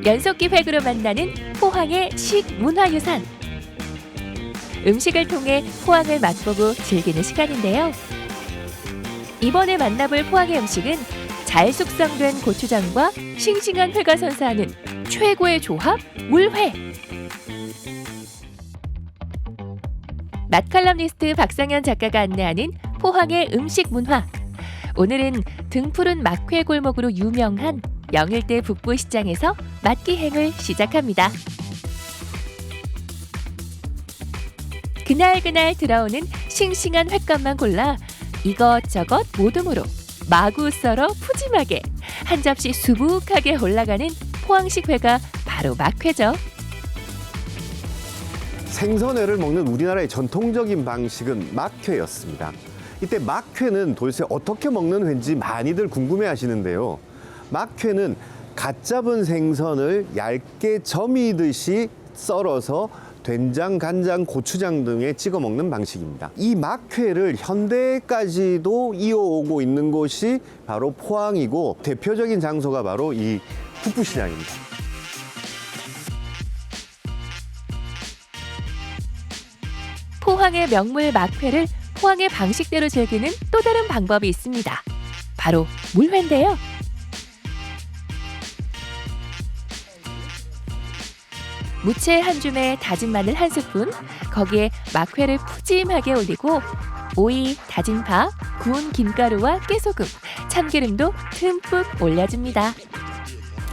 연속기획으로 만나는 포항의 식문화유산. 음식을 통해 포항을 맛보고 즐기는 시간인데요. 이번에 만나볼 포항의 음식은 잘 숙성된 고추장과 싱싱한 회가 선사하는 최고의 조합, 물회. 맛칼럼니스트 박상현 작가가 안내하는 포항의 음식 문화. 오늘은 등푸른 막회 골목으로 유명한 영일대 북부시장에서 맛기행을 시작합니다. 그날 들어오는 싱싱한 횟감만 골라 이것저것 모듬으로 마구 썰어 푸짐하게 한 접시 수북하게 올라가는 포항식 회가 바로 막회죠. 생선회를 먹는 우리나라의 전통적인 방식은 막회였습니다. 이때 막회는 도대체 어떻게 먹는 회인지 많이들 궁금해하시는데요. 막회는 갓 잡은 생선을 얇게 점이듯이 썰어서 된장, 간장, 고추장 등에 찍어 먹는 방식입니다. 이 막회를 현대까지도 이어오고 있는 곳이 바로 포항이고 대표적인 장소가 바로 이 북부시장입니다. 포항의 명물 막회를 포항의 방식대로 즐기는 또 다른 방법이 있습니다. 바로 물회인데요. 무채 한 줌에 다진 마늘 한 스푼, 거기에 막회를 푸짐하게 올리고 오이, 다진 파, 구운 김가루와 깨소금, 참기름도 듬뿍 올려줍니다.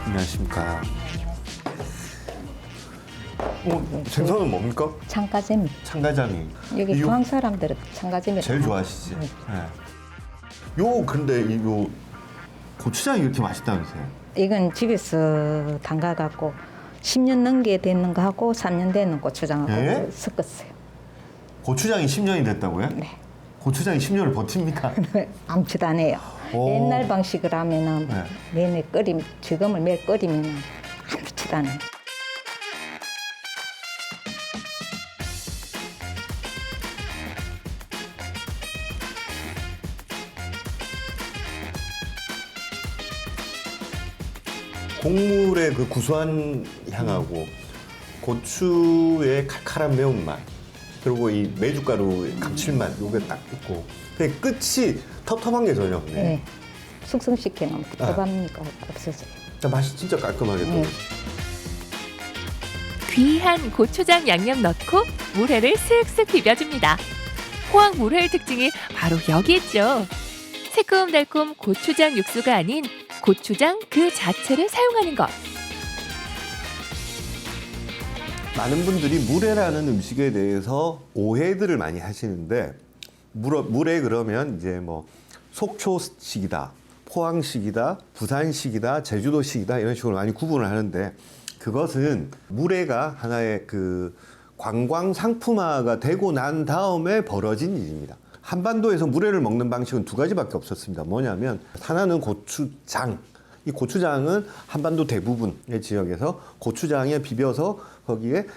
안녕하십니까. 생선은 뭡니까? 참가재미. 참가자미. 여기 이거 포항 사람들은 참가재미 제일 좋아하시지? 네. 네. 요 근데 요 고추장이 이렇게 맛있다면서요? 이건 집에서 담가갖고 10년 넘게 됐는 거 하고 3년 되는 고추장하고 예? 섞었어요. 고추장이 10년이 됐다고요? 네. 고추장이 10년을 버팁니까? 아무것도 안 해요. 오. 옛날 방식으로 하면은 네. 내내 지금을 매일 끓이면은 아무것도 안 해요. 곡물의 그 구수한 향하고 고추의 칼칼한 매운맛 그리고 이 메주가루의 감칠맛 요게 딱 있고 근데 끝이 텁텁한 게 전혀 없네. 네. 숙성시키면 텁텁함니까 없어져요. 맛이 진짜 깔끔하게 네. 귀한 고추장 양념 넣고 물회를 슥슥 비벼줍니다. 포항 물회의 특징이 바로 여기 있죠. 새콤달콤 고추장 육수가 아닌 고추장 그 자체를 사용하는 것. 많은 분들이 물회라는 음식에 대해서 오해들을 많이 하시는데 물회 그러면 이제 뭐 속초식이다, 포항식이다, 부산식이다, 제주도식이다 이런 식으로 많이 구분을 하는데 그것은 물회가 하나의 그 관광 상품화가 되고 난 다음에 벌어진 일입니다. 한반도에서 물회를 먹는 방식은 두 가지밖에 없었습니다. 뭐냐면 하나는 고추장. 이 고추장은 한반도 대부분의 지역에서 고추장에 비벼서 거기에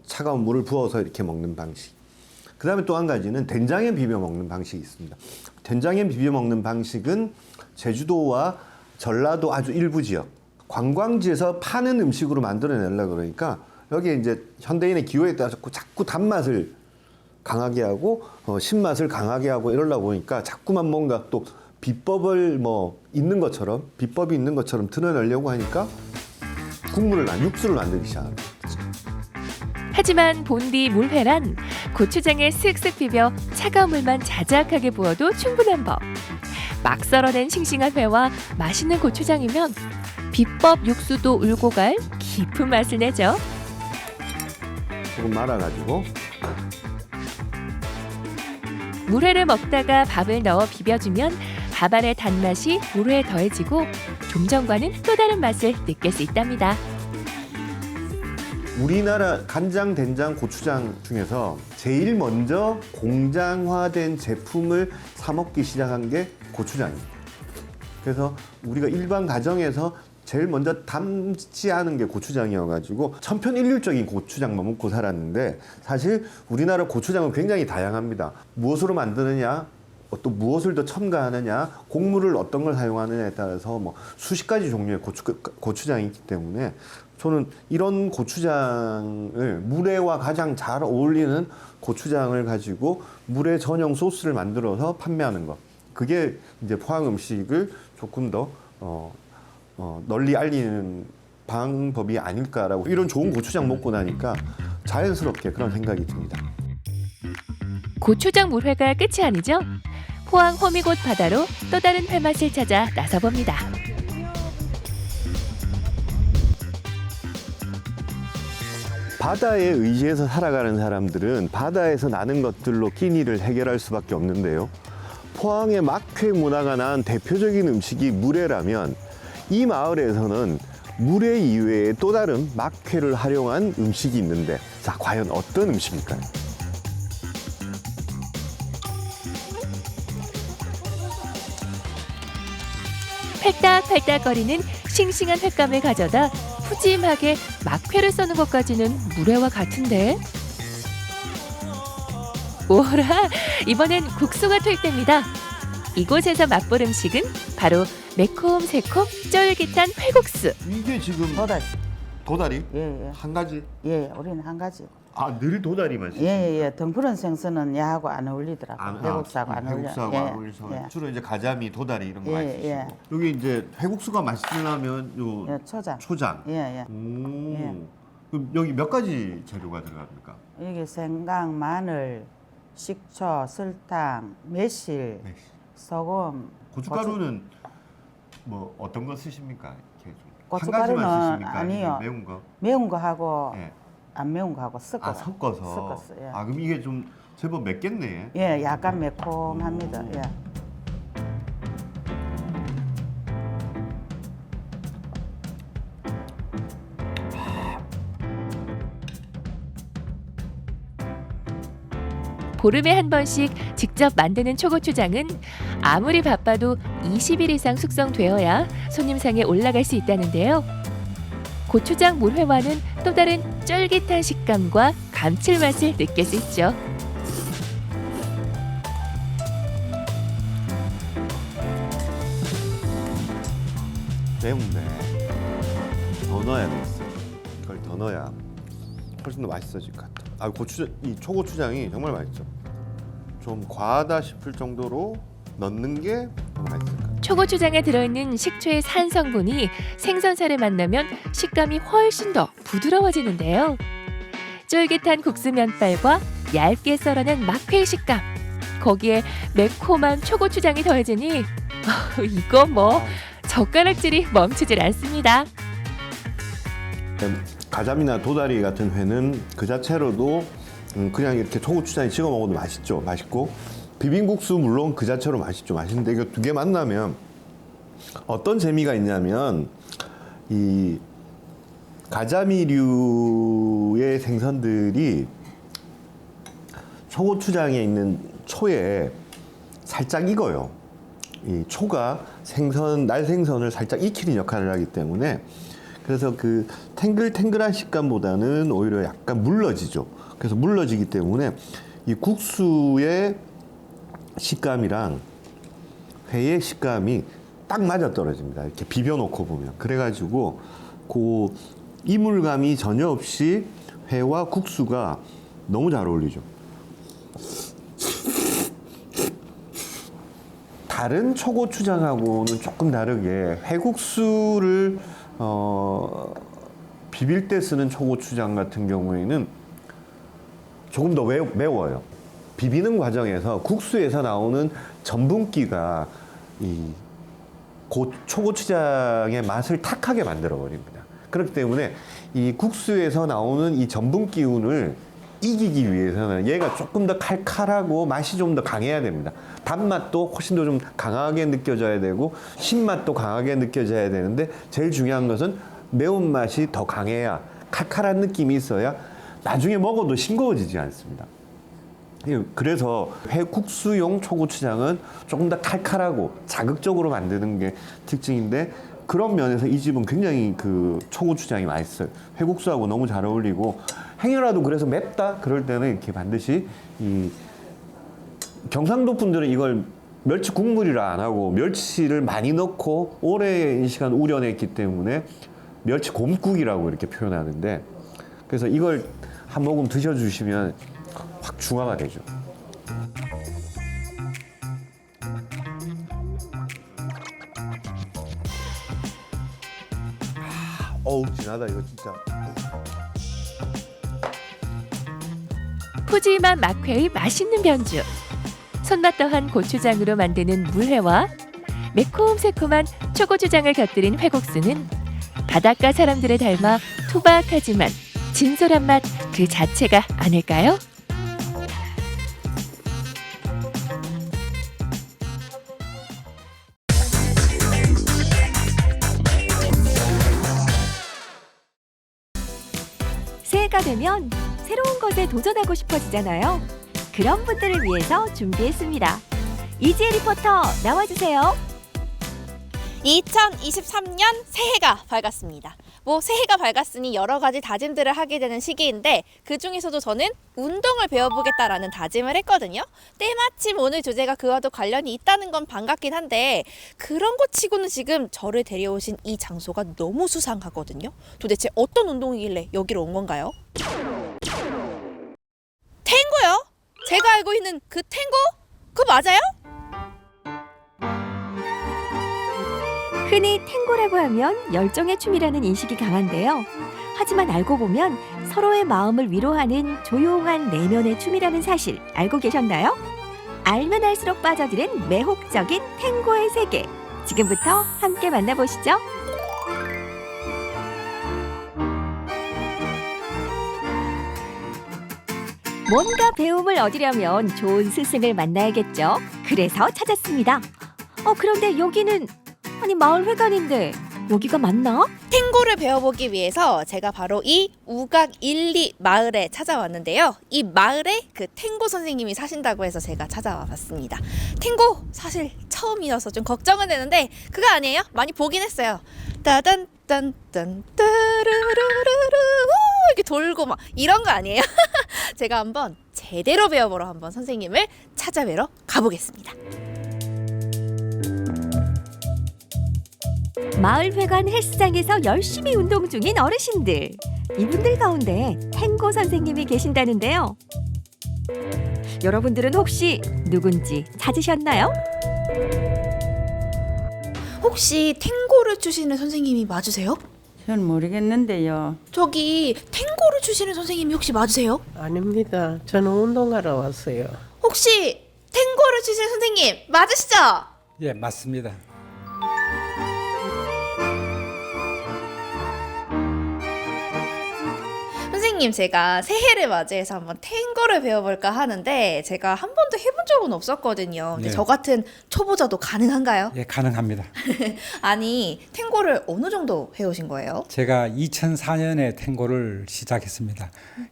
차가운 물을 부어서 이렇게 먹는 방식. 그 다음에 또 한 가지는 된장에 비벼 먹는 방식이 있습니다. 된장에 비벼 먹는 방식은 제주도와 전라도 아주 일부 지역, 관광지에서 파는 음식으로 만들어내려고 그러니까 여기에 이제 현대인의 기호에 따라서 자꾸 단맛을 강하게 하고 신맛을 강하게 하고 이러려고 보니까 자꾸만 뭔가 또 비법을 비법이 있는 것처럼 드러내려고 하니까 육수를 만들기 시작합니다. 하지만 본디 물회란 고추장에 슥슥 비벼 차가운 물만 자작하게 부어도 충분한 법. 막 썰어낸 싱싱한 회와 맛있는 고추장이면 비법 육수도 울고 갈 깊은 맛을 내죠. 조금 말아가지고 물회를 먹다가 밥을 넣어 비벼주면 밥알의 단맛이 물회에 더해지고 좀 전과는 또 다른 맛을 느낄 수 있답니다. 우리나라 간장, 된장, 고추장 중에서 제일 먼저 공장화된 제품을 사 먹기 시작한 게 고추장입니다. 그래서 우리가 일반 가정에서 제일 먼저 담지 않은 게 고추장이어가지고 천편일률적인 고추장만 먹고 살았는데 사실 우리나라 고추장은 굉장히 다양합니다. 무엇으로 만드느냐? 또 무엇을 더 첨가하느냐, 곡물을 어떤 걸 사용하느냐에 따라서 뭐 수십 가지 종류의 고추장이 있기 때문에 저는 이런 고추장을 물회와 가장 잘 어울리는 고추장을 가지고 물회 전용 소스를 만들어서 판매하는 것. 그게 이제 포항 음식을 조금 더 널리 알리는 방법이 아닐까라고, 이런 좋은 고추장 먹고 나니까 자연스럽게 그런 생각이 듭니다. 고추장 물회가 끝이 아니죠? 포항 호미곶 바다로 또 다른 회맛을 찾아 나서봅니다. 바다에 의지해서 살아가는 사람들은 바다에서 나는 것들로 끼니를 해결할 수밖에 없는데요. 포항의 막회 문화가 낳은 대표적인 음식이 물회라면 이 마을에서는 물회 이외에 또 다른 막회를 활용한 음식이 있는데, 자, 과연 어떤 음식일까요? 팔딱팔딱거리는 싱싱한 횟감을 가져다 푸짐하게 막회를 써는 것까지는 물회와 같은데. 오라, 이번엔 국수가 될 때입니다. 이곳에서 맛볼 음식은 바로 매콤 새콤 쫄깃한 회국수. 이게 지금 도다리. 도다리? 예, 예. 한 가지? 예, 우리는 한 가지. 아, 늘 도다리만 예, 예, 예. 덩푸른 생선은 야하고 안 어울리더라고. 회국수하고 안 어울려. 회국수하고 예, 안 어울려서 예. 주로 이제 가자미, 도다리 이런 거 예, 많이 쓰시고. 예. 여기 이제 회국수가 맛있으려면 요 예, 초장. 초장. 예, 예. 예. 그럼 여기 몇 가지 재료가 들어갑니까? 여기 생강, 마늘, 식초, 설탕, 매실, 네. 소금. 고춧가루는 뭐 어떤 거 쓰십니까? 이렇게 좀 고춧가루는 한 가지만 쓰십니까? 아니요. 아니면 매운 거? 매운 거 하고 예. 안 매운 거 하고 섞어. 아, 섞어서. 섞었어. 예. 아, 그럼 이게 좀 제법 맵겠네. 예, 약간 매콤합니다. 예. 보름에 한 번씩 직접 만드는 초고추장은 아무리 바빠도 20일 이상 숙성되어야 손님상에 올라갈 수 있다는데요. 고추장 물회와는 또 다른 쫄깃한 식감과 감칠맛을 느낄 수 있죠. 매운데 더 넣어야 되겠어. 이걸 더 넣어야 훨씬 더 맛있어질 것 같아. 아, 이 초고추장이 정말 맛있죠. 좀 과하다 싶을 정도로 넣는 게 더 맛있을 것 같아요. 초고추장에 들어있는 식초의 산 성분이 생선살을 만나면 식감이 훨씬 더 부드러워지는데요. 쫄깃한 국수 면발과 얇게 썰어낸 막회 식감, 거기에 매콤한 초고추장이 더해지니 이거 뭐 젓가락질이 멈추질 않습니다. 가자미나 도다리 같은 회는 그 자체로도 그냥 이렇게 초고추장에 찍어 먹어도 맛있죠. 맛있고, 비빔국수 물론 그 자체로 맛있죠. 맛있는데 이거 두 개 만나면 어떤 재미가 있냐면, 이 가자미류의 생선들이 초고추장에 있는 초에 살짝 익어요. 이 초가 날생선을 살짝 익히는 역할을 하기 때문에, 그래서 그 탱글탱글한 식감보다는 오히려 약간 물러지죠. 그래서 물러지기 때문에 이 국수의 식감이랑 회의 식감이 딱 맞아 떨어집니다. 이렇게 비벼놓고 보면. 그래가지고 그 이물감이 전혀 없이 회와 국수가 너무 잘 어울리죠. 다른 초고추장하고는 조금 다르게 회국수를 비빌 때 쓰는 초고추장 같은 경우에는 조금 더 매워요. 비비는 과정에서 국수에서 나오는 전분기가 이 초고추장의 맛을 탁하게 만들어 버립니다. 그렇기 때문에 이 국수에서 나오는 이 전분 기운을 이기기 위해서는 얘가 조금 더 칼칼하고 맛이 좀 더 강해야 됩니다. 단맛도 훨씬 더 좀 강하게 느껴져야 되고 신맛도 강하게 느껴져야 되는데, 제일 중요한 것은 매운맛이 더 강해야, 칼칼한 느낌이 있어야 나중에 먹어도 싱거워지지 않습니다. 그래서 회국수용 초고추장은 조금 더 칼칼하고 자극적으로 만드는 게 특징인데, 그런 면에서 이 집은 굉장히 그 초고추장이 맛있어요. 회국수하고 너무 잘 어울리고, 행여라도 그래서 맵다 그럴 때는 이렇게 반드시 이 경상도 분들은 이걸 멸치 국물이라 안 하고 멸치를 많이 넣고 오랜 시간 우려냈기 때문에 멸치 곰국이라고 이렇게 표현하는데, 그래서 이걸 한 모금 드셔주시면 확 중화가 되죠. 어우, 진하다 이거 진짜. 푸짐한 막회의 맛있는 변주. 손맛 더한 고추장으로 만드는 물회와 매콤새콤한 초고추장을 곁들인 회국수는 바닷가 사람들을 닮아 투박하지만 진솔한 맛 그 자체가 아닐까요? 새해가 되면 새로운 것에 도전하고 싶어지잖아요. 그런 분들을 위해서 준비했습니다. 이지혜 리포터 나와주세요. 2023년 새해가 밝았습니다. 새해가 밝았으니 여러 가지 다짐들을 하게 되는 시기인데 그 중에서도 저는 운동을 배워보겠다라는 다짐을 했거든요. 때마침 오늘 주제가 그와도 관련이 있다는 건 반갑긴 한데 그런 것 치고는 지금 저를 데려오신 이 장소가 너무 수상하거든요. 도대체 어떤 운동이길래 여기로 온 건가요? 탱고요? 제가 알고 있는 그 탱고? 그거 맞아요? 흔히 탱고라고 하면 열정의 춤이라는 인식이 강한데요. 하지만 알고 보면 서로의 마음을 위로하는 조용한 내면의 춤이라는 사실 알고 계셨나요? 알면 알수록 빠져드는 매혹적인 탱고의 세계. 지금부터 함께 만나보시죠. 뭔가 배움을 얻으려면 좋은 스승을 만나야겠죠. 그래서 찾았습니다. 그런데 여기는 마을 회관인데 여기가 맞나? 탱고를 배워보기 위해서 제가 바로 이 우각 1, 2 마을에 찾아왔는데요. 이 마을에 그 탱고 선생님이 사신다고 해서 제가 찾아와 봤습니다. 탱고 사실 처음이어서 좀 걱정은 되는데 그거 아니에요? 많이 보긴 했어요. 따단딴딴 따르르르르 이렇게 돌고 막 이런 거 아니에요? 제가 한번 제대로 배워보러 한번 선생님을 찾아뵈러 가보겠습니다. 마을회관 헬스장에서 열심히 운동 중인 어르신들. 이분들 가운데 탱고 선생님이 계신다는데요. 여러분들은 혹시 누군지 찾으셨나요? 혹시 탱고를 추시는 선생님이 맞으세요? 전 모르겠는데요. 저기 탱고를 추시는 선생님이 혹시 맞으세요? 아닙니다. 저는 운동하러 왔어요. 혹시 탱고를 추시는 선생님 맞으시죠? 예, 맞습니다. 선생님, 제가 새해를 맞이해서 한번 탱고를 배워볼까 하는데 제가 한 번도 해본 적은 없었거든요. 근데 네. 저 같은 초보자도 가능한가요? 예, 가능합니다. 아니, 탱고를 어느 정도 해오신 거예요? 제가 2004년에 탱고를 시작했습니다.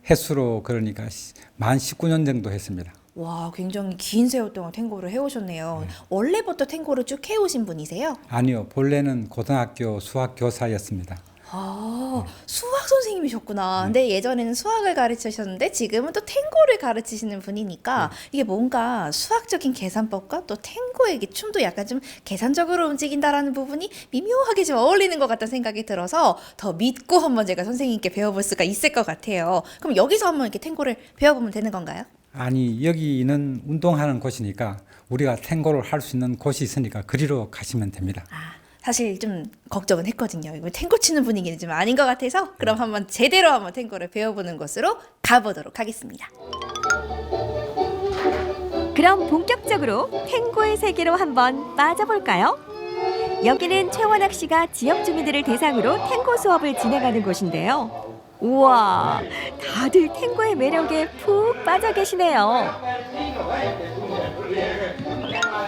횟수로 그러니까 만 19년 정도 했습니다. 와, 굉장히 긴 세월 동안 탱고를 해오셨네요. 네. 원래부터 탱고를 쭉 해오신 분이세요? 아니요, 본래는 고등학교 수학 교사였습니다. 아, 수학 선생님이셨구나. 근데 예전에는 수학을 가르치셨는데 지금은 또 탱고를 가르치시는 분이니까 이게 뭔가 수학적인 계산법과 또 탱고에게 춤도 약간 좀 계산적으로 움직인다라는 부분이 미묘하게 좀 어울리는 것 같다는 생각이 들어서 더 믿고 한번 제가 선생님께 배워볼 수가 있을 것 같아요. 그럼 여기서 한번 이렇게 탱고를 배워보면 되는 건가요? 아니, 여기는 운동하는 곳이니까 우리가 탱고를 할 수 있는 곳이 있으니까 그리로 가시면 됩니다. 사실 좀 걱정은 했거든요. 이거 탱고 치는 분위기는 좀 아닌 것 같아서 그럼 한번 제대로 한번 탱고를 배워보는 곳으로 가보도록 하겠습니다. 그럼 본격적으로 탱고의 세계로 한번 빠져볼까요? 여기는 최원학 씨가 지역 주민들을 대상으로 탱고 수업을 진행하는 곳인데요. 우와, 다들 탱고의 매력에 푹 빠져 계시네요.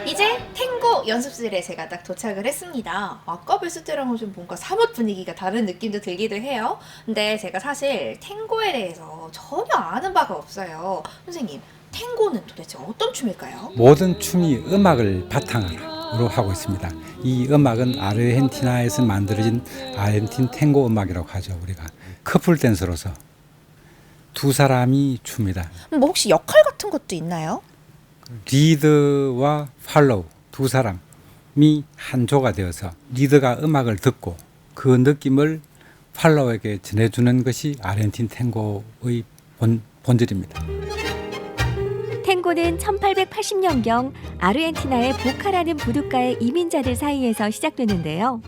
이제 탱고 연습실에 제가 딱 도착을 했습니다. 아까 뵀을 때랑은 좀 뭔가 사뭇 분위기가 다른 느낌도 들기도 해요. 근데 제가 사실 탱고에 대해서 전혀 아는 바가 없어요. 선생님, 탱고는 도대체 어떤 춤일까요? 모든 춤이 음악을 바탕으로 하고 있습니다. 이 음악은 아르헨티나에서 만들어진 아르헨틴 탱고 음악이라고 하죠. 우리가 커플 댄스로서 두 사람이 춥니다. 뭐 혹시 역할 같은 것도 있나요? 리더와 팔로우 두 사람이 한조가 되어서 리더가 음악을 듣고 그 느낌을 팔로우에게 전해주는 것이 아르헨틴 탱고의 본질입니다. 탱고는 1880년경 아르헨티나의 보카라는 부둣가의 이민자들 사이에서 시작됐는데요.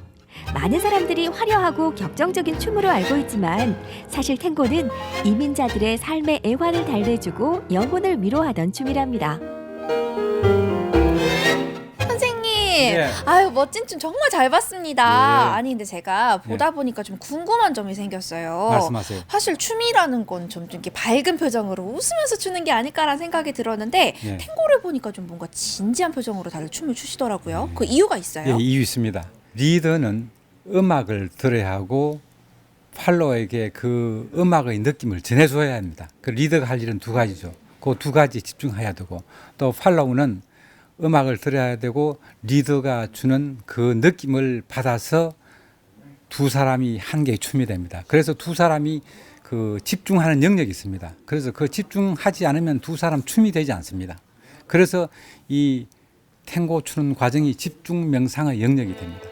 많은 사람들이 화려하고 격정적인 춤으로 알고 있지만 사실 탱고는 이민자들의 삶의 애환을 달래주고 영혼을 위로하던 춤이랍니다. 선생님, 예. 아유 멋진 춤 정말 잘 봤습니다. 예. 아니 근데 제가 보다 보니까 좀 궁금한 점이 생겼어요. 말씀하세요. 사실 춤이라는 건 좀 이렇게 밝은 표정으로 웃으면서 추는 게 아닐까라는 생각이 들었는데 예. 탱고를 보니까 좀 뭔가 진지한 표정으로 다들 춤을 추시더라고요. 그 이유가 있어요? 예, 이유 있습니다. 리더는 음악을 들어야 하고 팔로워에게 그 음악의 느낌을 전해줘야 합니다. 그 리더가 할 일은 두 가지죠. 그 두 가지 집중해야 되고 또 팔로우는 음악을 들어야 되고 리더가 주는 그 느낌을 받아서 두 사람이 한 개의 춤이 됩니다. 그래서 두 사람이 그 집중하는 영역이 있습니다. 그래서 그 집중하지 않으면 두 사람 춤이 되지 않습니다. 그래서 이 탱고 추는 과정이 집중 명상의 영역이 됩니다.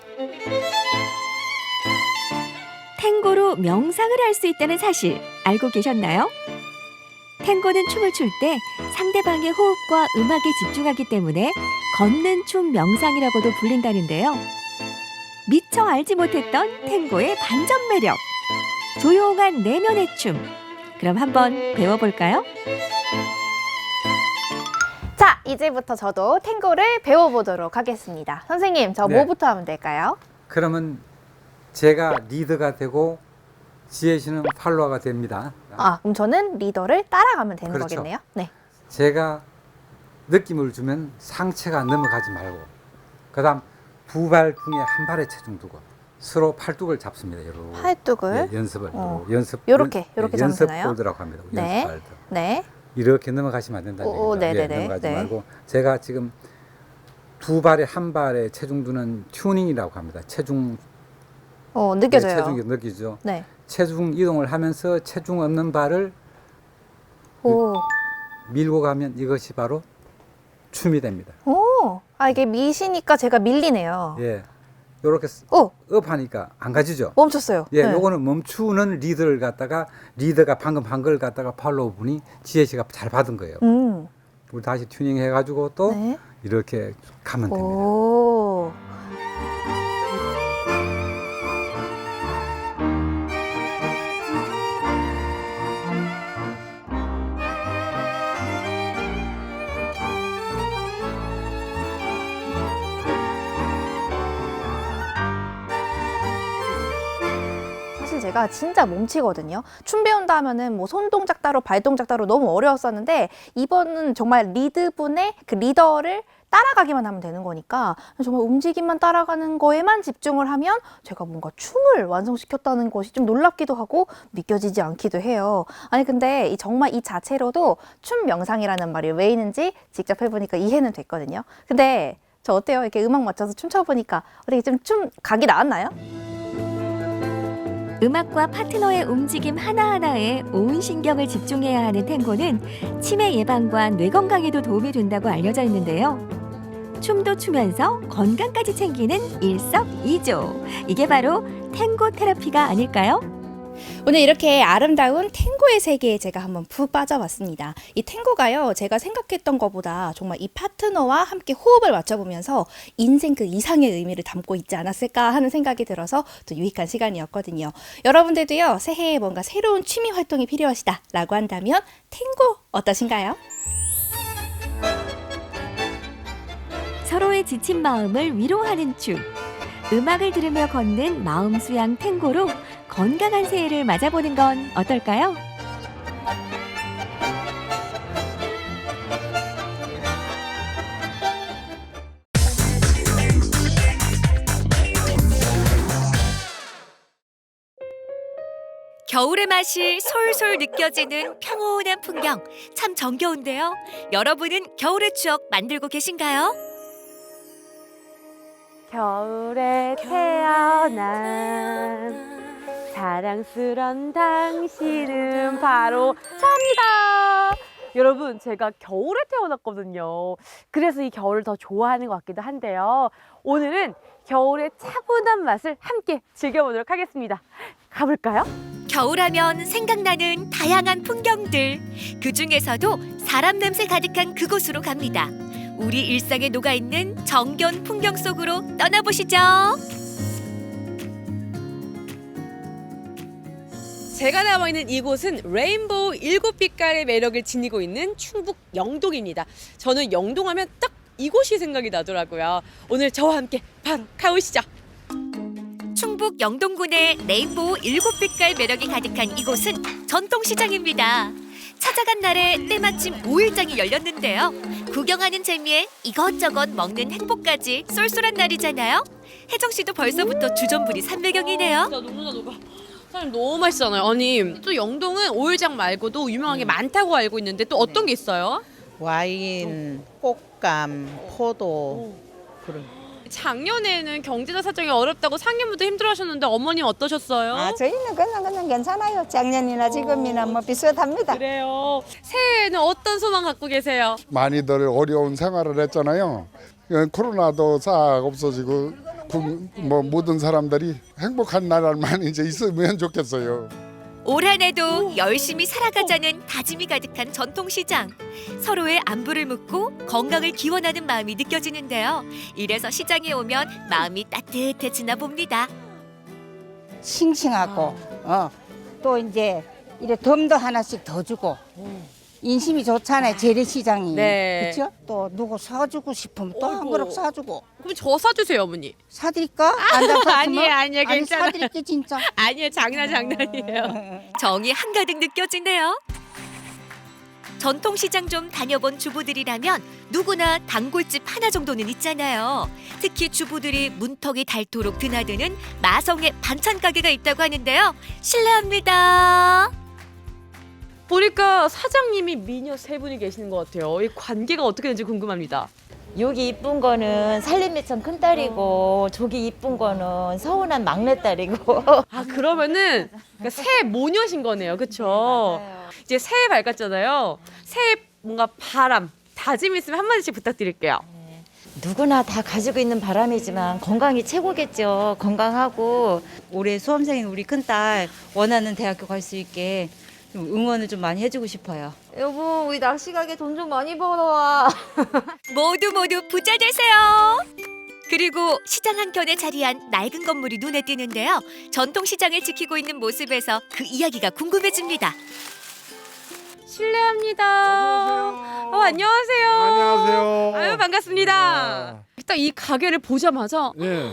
탱고로 명상을 할 수 있다는 사실 알고 계셨나요? 탱고는 춤을 출 때 상대방의 호흡과 음악에 집중하기 때문에 걷는 춤 명상이라고도 불린다는데요. 미처 알지 못했던 탱고의 반전 매력. 조용한 내면의 춤. 그럼 한번 배워볼까요? 자, 이제부터 저도 탱고를 배워보도록 하겠습니다. 선생님, 저 네. 뭐부터 하면 될까요? 그러면 제가 리더가 되고 지혜 씨는 팔로워가 됩니다. 아, 그럼 저는 리더를 따라가면 되는 그렇죠. 거겠네요. 네. 제가 느낌을 주면 상체가 넘어가지 말고 그다음 두 발 중에 한 발에 체중 두고 서로 팔뚝을 잡습니다. 요렇게. 팔뚝을. 예, 연습을 어. 요렇게 요렇게 연습 잡으면 되나요? 폴드라고 합니다. 네. 연습 발드. 네. 이렇게 넘어가시면 안 된다는 오, 얘기입니다. 네네네. 넘어가지 네. 말고 제가 지금 두 발에 한 발에 체중 두는 튜닝이라고 합니다. 체중 느껴져요. 체중이 느끼죠. 네. 체중 이동을 하면서 체중 없는 발을 오. 밀고 가면 이것이 바로 춤이 됩니다. 오. 아, 이게 미시니까 제가 밀리네요. 예, 요렇게 오, 업하니까 안 가지죠. 멈췄어요. 예, 네. 요거는 멈추는 리더를 갖다가 리더가 방금 한 걸 갖다가 팔로우 분이 지혜 씨가 잘 받은 거예요. 우리 다시 튜닝 해가지고 또 네. 이렇게 가면 됩니다. 오. 사실 제가 진짜 몸치거든요. 춤 배운다 하면은 뭐 손 동작 따로 발 동작 따로 너무 어려웠었는데 이번은 정말 리드분의 그 리더를 따라가기만 하면 되는 거니까 정말 움직임만 따라가는 거에만 집중을 하면 제가 뭔가 춤을 완성시켰다는 것이 좀 놀랍기도 하고 믿겨지지 않기도 해요. 아니 근데 정말 이 자체로도 춤 명상이라는 말이 왜 있는지 직접 해보니까 이해는 됐거든요. 근데 저 어때요? 이렇게 음악 맞춰서 춤춰보니까 어떻게 좀 춤 각이 나왔나요? 음악과 파트너의 움직임 하나하나에 온 신경을 집중해야 하는 탱고는 치매 예방과 뇌 건강에도 도움이 된다고 알려져 있는데요. 춤도 추면서 건강까지 챙기는 일석이조. 이게 바로 탱고 테라피가 아닐까요? 오늘 이렇게 아름다운 탱고의 세계에 제가 한번 푹 빠져봤습니다. 이 탱고가요, 제가 생각했던 것보다 정말 이 파트너와 함께 호흡을 맞춰보면서 인생 그 이상의 의미를 담고 있지 않았을까 하는 생각이 들어서 또 유익한 시간이었거든요. 여러분들도요, 새해에 뭔가 새로운 취미 활동이 필요하시다라고 한다면 탱고 어떠신가요? 서로의 지친 마음을 위로하는 춤. 음악을 들으며 걷는 마음 수양 탱고로 건강한 새해를 맞아보는 건 어떨까요? 겨울의 맛이 솔솔 느껴지는 평온한 풍경, 참 정겨운데요. 여러분은 겨울의 추억 만들고 계신가요? 겨울에 태어난 사랑스런 당신은 바로 저입니다. 여러분, 제가 겨울에 태어났거든요. 그래서 이 겨울을 더 좋아하는 것 같기도 한데요. 오늘은 겨울의 차분한 맛을 함께 즐겨보도록 하겠습니다. 가볼까요? 겨울하면 생각나는 다양한 풍경들. 그 중에서도 사람 냄새 가득한 그곳으로 갑니다. 우리 일상에 녹아있는 정겨운 풍경 속으로 떠나보시죠. 제가 나와 있는 이곳은 레인보우 7빛깔의 매력을 지니고 있는 충북 영동입니다. 저는 영동하면 딱 이곳이 생각이 나더라고요. 오늘 저와 함께 바로 가보시죠. 충북 영동군의 레인보우 7빛깔 매력이 가득한 이곳은 전통시장입니다. 찾아간 날에 때마침 5일장이 열렸는데요. 구경하는 재미에 이것저것 먹는 행복까지 쏠쏠한 날이잖아요. 혜정 씨도 벌써부터 주전부리 삼매경이네요. 진짜 너무나 녹아. 사장님 너무 맛있잖아요. 아니 또 영동은 5일장 말고도 유명한 게 많다고 알고 있는데 또 어떤 게 있어요? 와인, 꽃감, 포도 그런. 작년에는 경제적 사정이 어렵다고 상인분도 힘들어하셨는데 어머님 어떠셨어요? 아, 저희는 그냥 괜찮아요. 작년이나 지금이나 뭐 비슷합니다. 그래요. 새해에는 어떤 소망 갖고 계세요? 많이들 어려운 생활을 했잖아요. 코로나도 싹 없어지고 뭐 모든 사람들이 행복한 나라만 이제 있으면 좋겠어요. 올 한 해도 열심히 살아가자는 다짐이 가득한 전통시장. 서로의 안부를 묻고 건강을 기원하는 마음이 느껴지는데요. 이래서 시장에 오면 마음이 따뜻해지나 봅니다. 싱싱하고 또 이제 이래 덤도 하나씩 더 주고 인심이 좋잖아요. 재래시장이. 네. 그렇죠? 또 누구 사주고 싶으면 또 한 그릇 사주고. 그럼 저 사주세요, 어머니. 사드릴까? 안 잡혔으면? 아니에요, 아니 괜찮아요. 사드릴게 진짜. 아니에요, 장난이에요. 정이 한가득 느껴지네요. 전통시장 좀 다녀본 주부들이라면 누구나 단골집 하나 정도는 있잖아요. 특히 주부들이 문턱이 닳도록 드나드는 마성의 반찬 가게가 있다고 하는데요. 실례합니다. 보니까 사장님이 미녀 세 분이 계시는 것 같아요. 이 관계가 어떻게 되는지 궁금합니다. 여기 이쁜 거는 살림미천 큰딸이고 저기 이쁜 거는 서운한 막내딸이고. 아 그러면은 그러니까 새해 모녀신 거네요, 그렇죠? 이제 새해 밝았잖아요. 새해 뭔가 바람, 다짐 있으면 한 마디씩 부탁드릴게요. 누구나 다 가지고 있는 바람이지만 건강이 최고겠죠. 건강하고 올해 수험생인 우리 큰딸 원하는 대학교 갈 수 있게 좀 응원을 좀 많이 해주고 싶어요. 여보, 우리 낚시 가게 돈 좀 많이 벌어와. 모두 부자 되세요. 그리고 시장 한켠에 자리한 낡은 건물이 눈에 띄는데요. 전통시장을 지키고 있는 모습에서 그 이야기가 궁금해집니다. 실례합니다. 안녕하세요. 안녕하세요. 아유 반갑습니다. 딱 이 가게를 보자마자 예.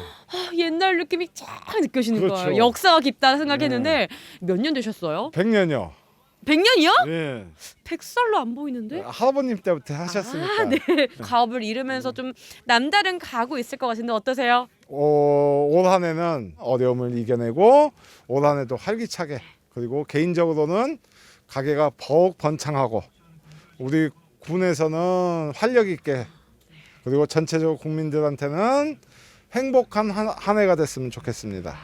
옛날 느낌이 쫙 느껴지는 그렇죠. 거예요. 역사가 깊다 생각했는데 몇 년 되셨어요? 100년요. 100년이요? 예. 100살로 안 보이는데? 할아버님 때부터 하셨으니까. 네. 가업을 이루면서 좀 남다른 가구 있을 것 같은데 어떠세요? 올 한 해는 어려움을 이겨내고 올 한 해도 활기차게 그리고 개인적으로는 가게가 더욱 번창하고 우리 군에서는 활력 있게 그리고 전체적으로 국민들한테는 행복한 한 해가 됐으면 좋겠습니다.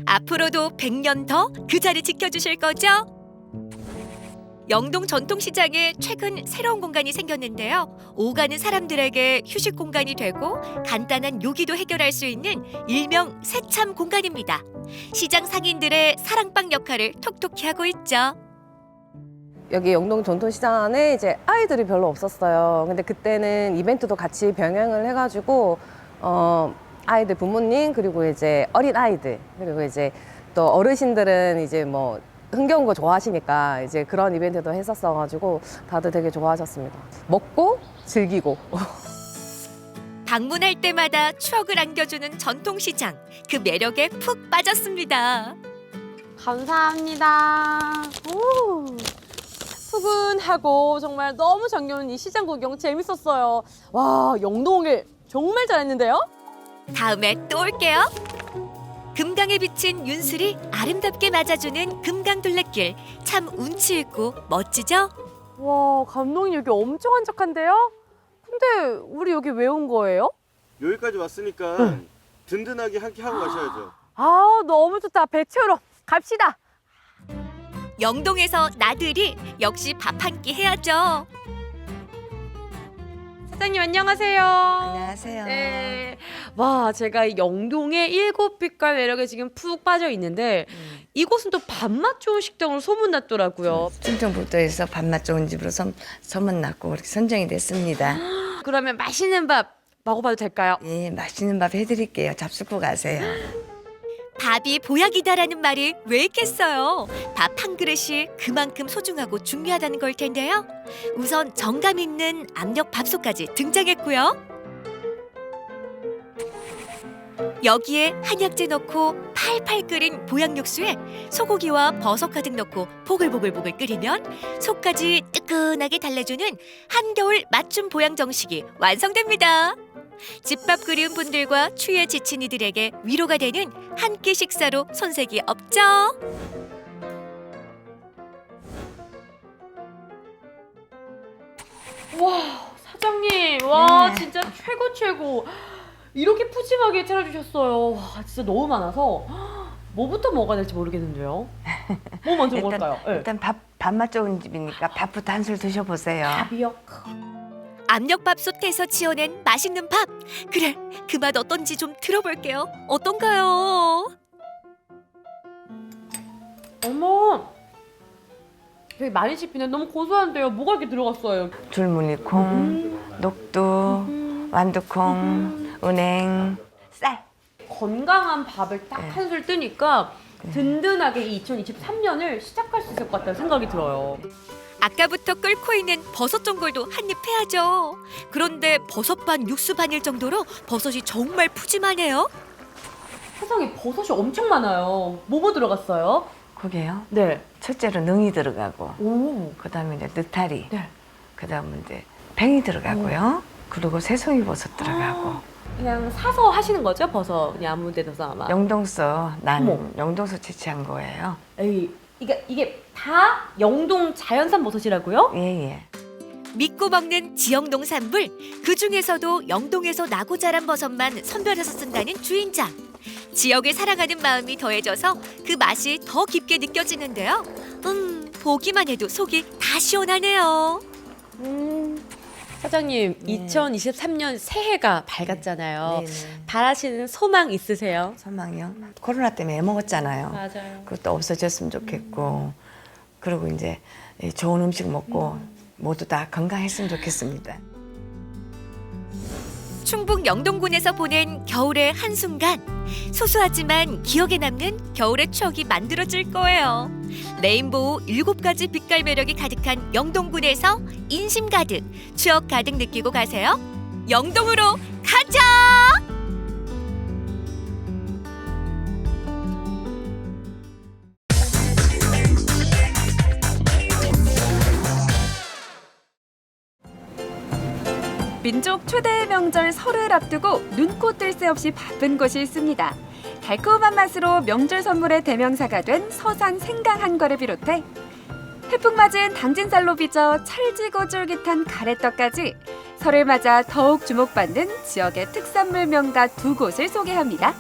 앞으로도 100년 더 그 자리 지켜주실 거죠? 영동 전통시장에 최근 새로운 공간이 생겼는데요. 오가는 사람들에게 휴식 공간이 되고 간단한 요기도 해결할 수 있는 일명 새참 공간입니다. 시장 상인들의 사랑방 역할을 톡톡히 하고 있죠. 여기 영동 전통시장 안에 이제 아이들이 별로 없었어요. 근데 그때는 이벤트도 같이 병행을 해가지고 아이들 부모님 그리고 이제 어린 아이들 그리고 이제 또 어르신들은 이제 뭐 흥겨운 거 좋아하시니까 이제 그런 이벤트도 했었어가지고 다들 되게 좋아하셨습니다. 먹고 즐기고. 방문할 때마다 추억을 안겨주는 전통시장. 그 매력에 푹 빠졌습니다. 감사합니다. 오, 푸근하고 정말 너무 정겨운 이 시장 구경 재밌었어요. 와, 영동 오길 정말 잘했는데요? 다음에 또 올게요. 금강에 비친 윤슬이 아름답게 맞아주는 금강둘레길. 참 운치 있고 멋지죠? 와, 감독님 여기 엄청 한적한데요? 근데 우리 여기 왜 온 거예요? 여기까지 왔으니까 든든하게 한 끼 하고 가셔야죠. 아, 너무 좋다. 배 채우러 갑시다. 영동에서 나들이 역시 밥 한 끼 해야죠. 사장님 안녕하세요. 안녕하세요. 네. 와, 제가 이 영동의 7빛깔 매력에 지금 푹 빠져 있는데 이곳은 또 밥맛 좋은 식당으로 소문났더라고요. 충청북도에서 밥맛 좋은 집으로 소문났고 그렇게 선정이 됐습니다. 그러면 맛있는 밥 먹어봐도 될까요? 예, 맛있는 밥 해드릴게요. 잡수고 가세요. 밥이 보약이다라는 말이 왜 있겠어요? 밥 한 그릇이 그만큼 소중하고 중요하다는 걸 텐데요. 우선 정감 있는 압력 밥솥까지 등장했고요. 여기에 한약재 넣고 팔팔 끓인 보양육수에 소고기와 버섯 가득 넣고 보글보글 끓이면 속까지 뜨끈하게 달래주는 한겨울 맞춤 보양 정식이 완성됩니다. 집밥 그리운 분들과 추위에 지친 이들에게 위로가 되는 한 끼 식사로 손색이 없죠. 와, 사장님, 와, 네. 진짜 최고. 이렇게 푸짐하게 차려주셨어요. 와, 진짜 너무 많아서 뭐부터 먹어야 될지 모르겠는데요. 뭐 먼저 먹을까요? 네. 일단 밥맛 좋은 집이니까 밥부터 한 술 드셔보세요. 밥이요? 압력밥솥에서 지어낸 맛있는 밥. 그래, 그 맛 어떤지 좀 들어볼게요. 어떤가요? 어머, 되게 많이 씹히네. 너무 고소한데요. 뭐가 이렇게 들어갔어요? 줄무늬콩, 녹두, 완두콩, 은행, 쌀. 건강한 밥을 딱 네. 한 술 뜨니까 든든하게 이 2023년을 시작할 수 있을 것 같다는 생각이 들어요. 아까부터 끓고 있는 버섯 전골도 한입 해야죠. 그런데 버섯 반 육수 반일 정도로 버섯이 정말 푸짐하네요. 세상에 버섯이 엄청 많아요. 뭐 들어갔어요? 그게요? 네. 첫째로 능이 들어가고, 오. 그다음에 이제 느타리, 네. 그다음에 이제 팽이 들어가고요. 그리고 새송이 버섯 들어가고. 그냥 사서 하시는 거죠? 버섯 그냥 아무 데서 아마. 영동서, 난 어머. 영동서 채취한 거예요. 에이, 이게 다 영동 자연산 버섯이라고요? 예. 믿고 먹는 지역 농산물, 그 중에서도 영동에서 나고 자란 버섯만 선별해서 쓴다는 주인장. 지역을 사랑하는 마음이 더해져서 그 맛이 더 깊게 느껴지는데요. 보기만 해도 속이 다 시원하네요. 사장님, 네. 2023년 새해가 밝았잖아요. 네네. 바라시는 소망 있으세요? 소망이요? 코로나 때문에 애먹었잖아요. 맞아요. 그것도 없어졌으면 좋겠고, 그리고 이제 좋은 음식 먹고 모두 다 건강했으면 좋겠습니다. 충북 영동군에서 보낸 겨울의 한순간, 소소하지만 기억에 남는 겨울의 추억이 만들어질 거예요. 레인보우 7가지 빛깔 매력이 가득한 영동군에서 인심 가득, 추억 가득 느끼고 가세요. 영동으로 가자! 민족 최대의 명절 설을 앞두고 눈코 뜰 새 없이 바쁜 곳이 있습니다. 달콤한 맛으로 명절 선물의 대명사가 된 서산 생강 한과를 비롯해 태풍 맞은 당진살로 빚어 찰지고 쫄깃한 가래떡까지 설을 맞아 더욱 주목받는 지역의 특산물 명가 2곳을 소개합니다.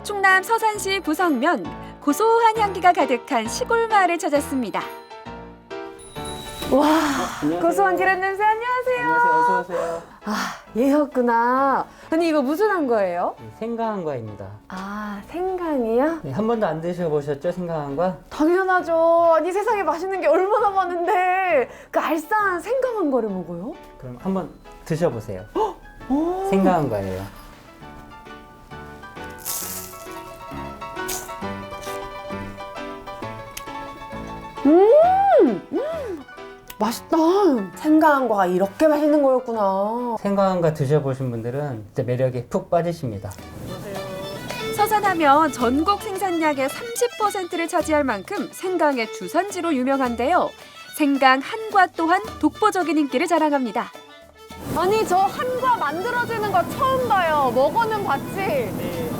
충남 서산시 부성면, 고소한 향기가 가득한 시골 마을을 찾았습니다. 와, 고소한 계란 냄새. 안녕하세요. 안녕하세요. 어서 오세요. 아, 얘였구나. 아니, 이거 무슨 한과예요? 생강한과입니다. 아, 생강이요? 네, 한 번도 안 드셔보셨죠, 생강한과? 당연하죠. 아니, 세상에 맛있는 게 얼마나 많은데 그 알싸한 생강한 거를 먹어요? 그럼 한번 드셔보세요. 생강한과예요. 맛있다. 생강한과가 이렇게 맛있는 거였구나. 생강한과 드셔보신 분들은 진짜 매력에 푹 빠지십니다. 서산하면 전국 생산량의 30%를 차지할 만큼 생강의 주산지로 유명한데요. 생강 한과 또한 독보적인 인기를 자랑합니다. 아니, 저 한과 만들어지는 거 처음 봐요. 먹어는 봤지.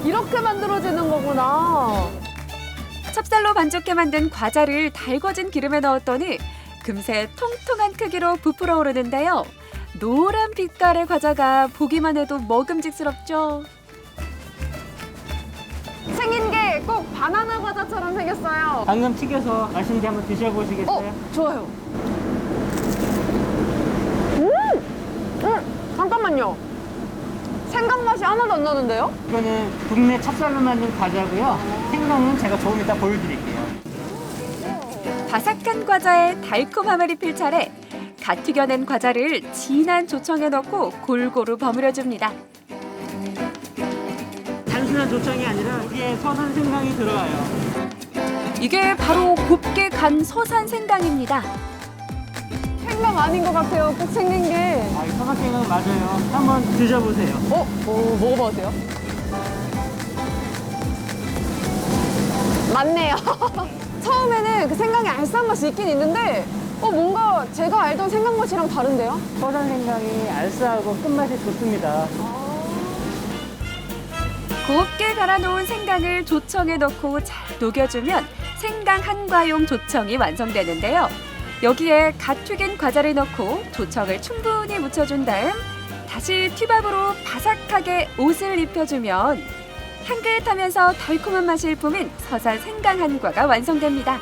이렇게 만들어지는 거구나. 찹쌀로 반죽해 만든 과자를 달궈진 기름에 넣었더니 금세 통통한 크기로 부풀어 오르는데요. 노란 빛깔의 과자가 보기만 해도 먹음직스럽죠. 생긴 게 꼭 바나나 과자처럼 생겼어요. 방금 튀겨서 맛있는데 한번 드셔보시겠어요? 좋아요. 잠깐만요. 생강 맛이 하나도 안 나는데요? 이거는 국내 찹쌀로 만든 과자고요. 생강은 제가 조금 이따 보여드릴게요. 바삭한 과자에 달콤함을 입힐 차례 갓 튀겨낸 과자를 진한 조청에 넣고 골고루 버무려줍니다. 단순한 조청이 아니라 여기에 서산 생강이 들어가요. 이게 바로 곱게 간 서산 생강입니다. 생강 아닌 것 같아요. 꼭 생긴 게. 서산 생강 맞아요. 한번 드셔보세요. 먹어봐도 돼요? 맞네요. 처음에는 그 생강의 알싸한 맛이 있긴 있는데 뭔가 제가 알던 생강 맛이랑 다른데요? 서산 생강이 알싸하고 끝맛이 좋습니다. 곱게 갈아놓은 생강을 조청에 넣고 잘 녹여주면 생강 한과용 조청이 완성되는데요. 여기에 갓 튀긴 과자를 넣고 조청을 충분히 묻혀준 다음 다시 튀밥으로 바삭하게 옷을 입혀주면 향긋하면서 달콤한 맛이 일품인 서산 생강 한과가 완성됩니다.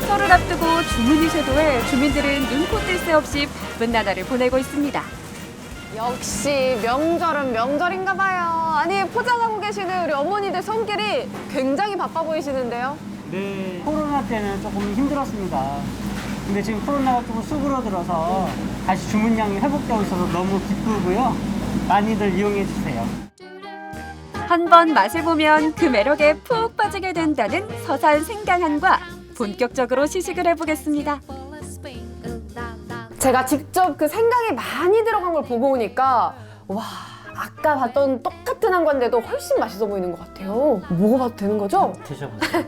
설을 앞두고 주문이 쇄도해 주민들은 눈코 뜰 새 없이 바쁜 나날을 보내고 있습니다. 역시 명절은 명절인가 봐요. 아니 포장하고 계시는 우리 어머니들 손길이 굉장히 바빠 보이시는데요. 네, 코로나 때는 조금 힘들었습니다. 근데 지금 코로나가 조금 수그러들어서 다시 주문량이 회복되고 있어서 너무 기쁘고요. 많이들 이용해 주세요. 한 번 맛을 보면 그 매력에 푹 빠지게 된다는 서산 생강한과 본격적으로 시식을 해보겠습니다. 제가 직접 그 생강이 많이 들어간 걸 보고 오니까 와 아까 봤던 똑같은 한과인데도 훨씬 맛있어 보이는 것 같아요. 먹어봐도 되는 거죠? 드셔보세요.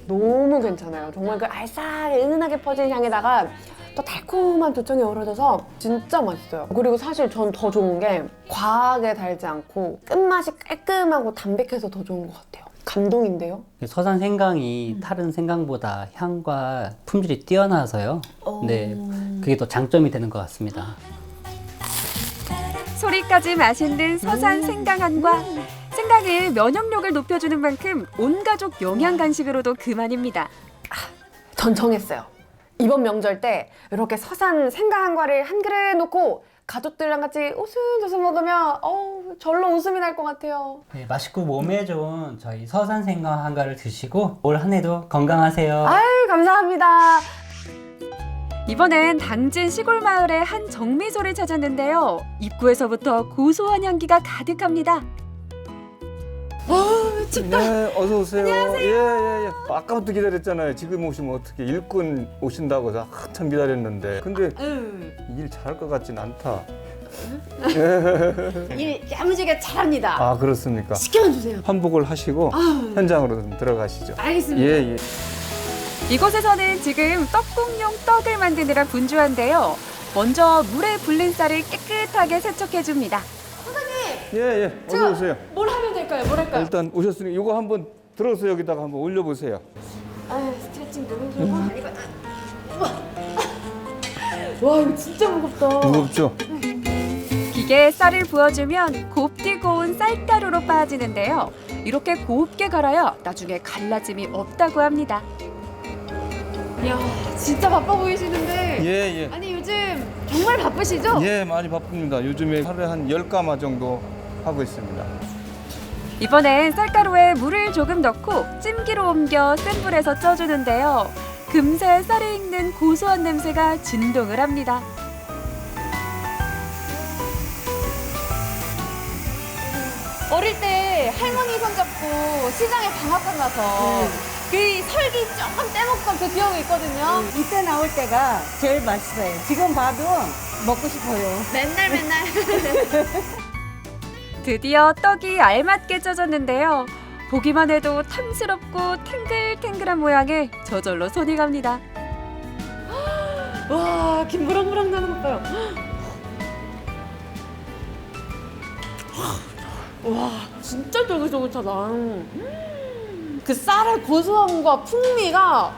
너무 괜찮아요. 정말 그 알싸하게 은은하게 퍼진 향에다가 또 달콤한 조청이 어우러져서 진짜 맛있어요. 그리고 사실 전 더 좋은 게 과하게 달지 않고 끝맛이 깔끔하고 담백해서 더 좋은 것 같아요. 감동인데요? 서산 생강이 다른 생강보다 향과 품질이 뛰어나서요. 네, 그게 또 장점이 되는 것 같습니다. 소리까지 맛있는 서산 생강한과 생강이 면역력을 높여주는 만큼 온 가족 영양 간식으로도 그만입니다. 전 정했어요. 이번 명절 때 이렇게 서산 생강 한과를 한 그릇 놓고 가족들이랑 같이 웃음웃음 먹으면 절로 웃음이 날 것 같아요. 네, 맛있고 몸에 좋은 저희 서산 생강 한과를 드시고 올 한 해도 건강하세요. 아유 감사합니다. 이번엔 당진 시골 마을의 한 정미소를 찾았는데요. 입구에서부터 고소한 향기가 가득합니다. 춥다. 네, 어서 오세요. 안녕하세요. 예. 아까부터 기다렸잖아요. 지금 오시면 어떻게 일꾼 오신다고 해서 한참 기다렸는데. 근데 일 잘할 것 같진 않다. 일 야무지게 잘합니다. 아, 그렇습니까? 시켜만 주세요. 환복을 하시고 현장으로 좀 들어가시죠. 알겠습니다. 예. 이곳에서는 지금 떡국용 떡을 만드느라 분주한데요. 먼저 물에 불린 쌀을 깨끗하게 세척해줍니다. 예. 어서 오세요. 뭘 하면 될까요? 뭘 할까요? 일단 오셨으니 이거 한번 들어서 여기다가 한번 올려보세요. 스트레칭 너무 힘들고. 와 이거 진짜 무겁다. 무겁죠? 기계에 쌀을 부어주면 곱게 고운 쌀가루로 빠지는데요. 이렇게 곱게 갈아야 나중에 갈라짐이 없다고 합니다. 이야 진짜 바빠 보이시는데. 예. 아니 요즘 정말 바쁘시죠? 예, 많이 바쁩니다. 요즘에 하루에 한 10가마 정도 하고 있습니다. 이번엔 쌀가루에 물을 조금 넣고 찜기로 옮겨 센 불에서 쪄주는데요. 금세 쌀이 익는 고소한 냄새가 진동을 합니다. 어릴 때 할머니 손잡고 시장에 방학 끝나서 그 설기 조금 떼먹던 그 기억이 있거든요. 이때 나올 때가 제일 맛있어요. 지금 봐도 먹고 싶어요. 맨날. 드디어 떡이 알맞게 쪄졌는데요. 보기만 해도 탐스럽고 탱글탱글한 모양에 저절로 손이 갑니다. 와, 김 무럭무럭 나는 것 봐요. 와, 진짜 쫄깃쫄깃하다. 그 쌀의 고소함과 풍미가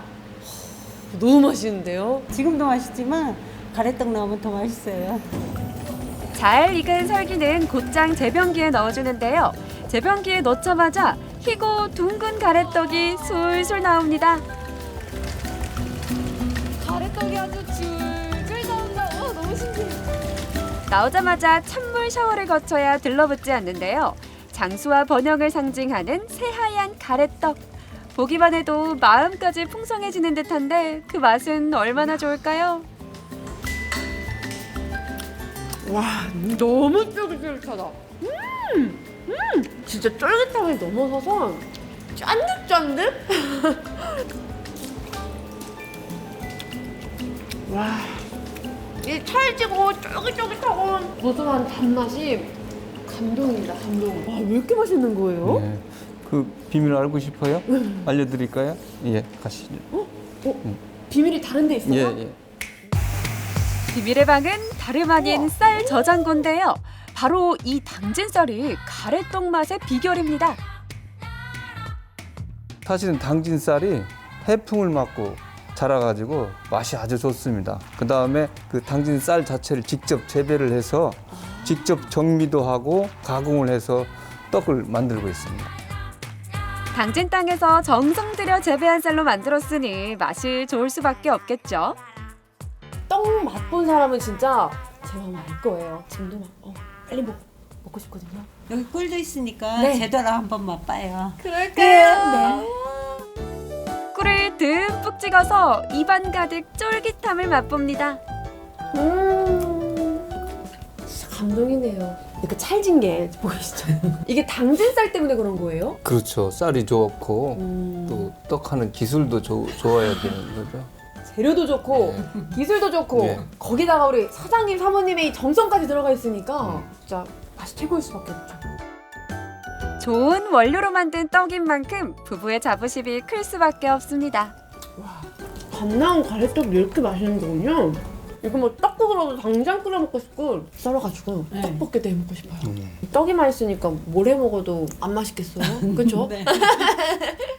너무 맛있는데요? 지금도 맛있지만 가래떡 넣으면 더 맛있어요. 잘 익은 설기는 곧장 재병기에 넣어주는데요. 재병기에 넣자마자 희고 둥근 가래떡이 술술 나옵니다. 가래떡이 아주 줄줄 나온다. 너무 신기해. 나오자마자 찬물 샤워를 거쳐야 들러붙지 않는데요. 장수와 번영을 상징하는 새하얀 가래떡. 보기만 해도 마음까지 풍성해지는 듯한데 그 맛은 얼마나 좋을까요? 와, 너무 쫄깃쫄깃하다. 진짜 쫄깃함을 넘어서서 짠득짠득? 와, 이 찰지고 쫄깃쫄깃하고 고소한 단맛이 감동입니다, 감동. 와, 왜 이렇게 맛있는 거예요? 네. 그 비밀을 알고 싶어요? 알려드릴까요? 예, 가시죠. 비밀이 다른 데 있어요? 예. 비밀의 방은 다름 아닌 쌀 저장고인데요. 바로 이 당진쌀이 가래떡 맛의 비결입니다. 사실은 당진쌀이 해풍을 맞고 자라가지고 맛이 아주 좋습니다. 그 다음에 그 당진쌀 자체를 직접 재배를 해서 직접 정미도 하고 가공을 해서 떡을 만들고 있습니다. 당진 땅에서 정성 들여 재배한 쌀로 만들었으니 맛이 좋을 수밖에 없겠죠. 떡 맛본 사람은 진짜 제 마음 알 거예요. 지금도 막 빨리 먹고 싶거든요. 여기 꿀도 있으니까 네. 제대로 한번 맛봐요. 그럴까요? 네. 꿀을 듬뿍 찍어서 입안 가득 쫄깃함을 맛봅니다. 진짜 감동이네요. 그 찰진 게 보이시죠? 이게 당진쌀 때문에 그런 거예요? 그렇죠. 쌀이 좋고 또 떡하는 기술도 좋아야 되는 거죠. 재료도 좋고 기술도 좋고 네. 거기다가 우리 사장님 사모님의 이 정성까지 들어가 있으니까 진짜 맛이 최고일 수밖에 없죠. 좋은 원료로 만든 떡인 만큼 부부의 자부심이 클 수밖에 없습니다. 갓 나온 가래떡이 이렇게 맛있는 거군요. 이거 뭐 떡국으로도 당장 끓여 먹고 싶고 썰어가지고 떡볶이도 해 먹고 싶어요. 떡이 맛있으니까 뭘 해 먹어도 안 맛있겠어요? 그렇죠? 네.